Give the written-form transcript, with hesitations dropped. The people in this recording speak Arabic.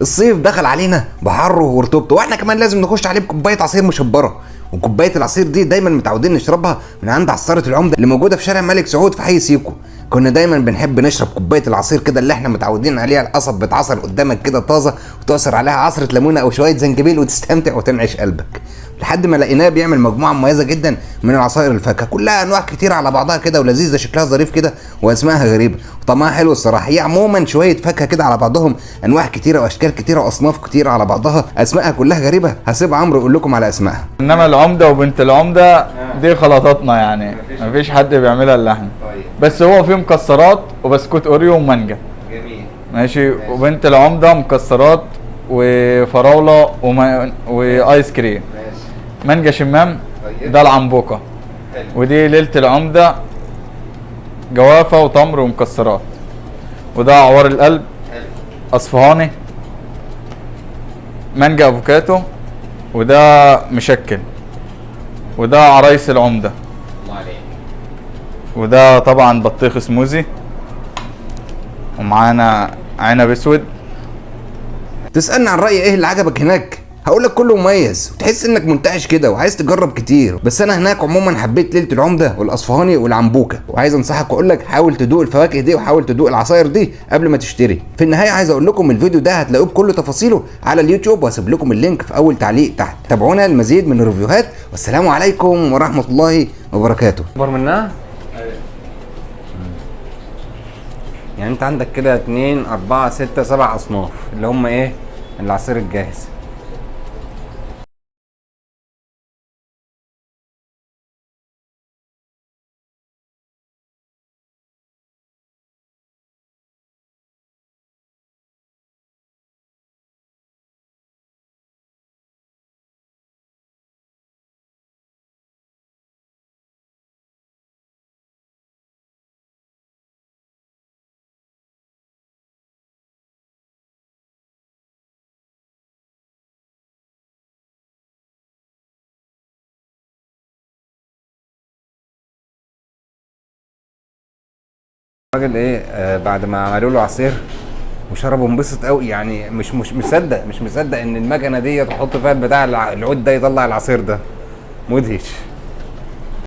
الصيف دخل علينا بحره ورطوبته، واحنا كمان لازم نخش عليه بكوبايه عصير مشبره. وكوبايه العصير دي دايما متعودين نشربها من عند عصاره العمده اللي موجوده في شارع الملك سعود في حي سيكو. كنا دايما بنحب نشرب كوبايه العصير كده اللي احنا متعودين عليها، القصب بيتعصر قدامك كده طازه وتعصر عليها عصره ليمونه او شويه زنجبيل وتستمتع وتنعش قلبك، لحد ما لقيناه بيعمل مجموعه مميزه جدا من العصائر الفاكهه، كلها انواع كتير على بعضها كده ولذيذه، شكلها ظريف كده واسمائها غريبه وطعمها حلو الصراحه. هي عموما شويه فاكهه كده على بعضهم، انواع كتيره واشكال كتيره واصناف كتيره على بعضها، اسمائها كلها غريبه. هسيب عمرو يقول لكم على اسمائها. انما العمده وبنت العمده دي خلطاتنا، يعني مفيش حد بيعملها الا احنا. بس هو فيه مكسرات وبسكوت اوريو ومانجا. جميل. ماشي. وبنت العمده مكسرات وفراوله وايس كريم. مانجا شمام ده العنبوكه. ودي ليله العمده جوافه وتمر ومكسرات. وده عوار القلب اصفهاني مانجا افوكاتو. وده مشكل. وده عرايس العمده. الله عليك. وده طبعا بطيخ سموزي. ومعانا عنب اسود. تسالني عن رايي ايه اللي عجبك هناك؟ هقول لك كله مميز وتحس انك منتعش كده وعايز تجرب كتير، بس انا هناك عموما حبيت ليله العمده والاصفهاني والعنبوكه، وعايز انصحك واقول لك حاول تدوق الفواكه دي وحاول تدوق العصاير دي قبل ما تشتري. في النهايه عايز اقول لكم الفيديو ده هتلاقوه بكل تفاصيله على اليوتيوب، وهسيب لكم اللينك في اول تعليق تحت. تابعونا المزيد من الريفيوهات، والسلام عليكم ورحمه الله وبركاته. اكبر منها؟ يعني انت عندك كده 2 4 6 7 اصناف اللي هم ايه؟ العصير الجاهز. الراجل ايه بعد ما عملوا له عصير وشربه انبسط قوي، يعني مش مصدق ان المكنه دي تحط فيها البتاع العود ده يطلع العصير ده، مدهش.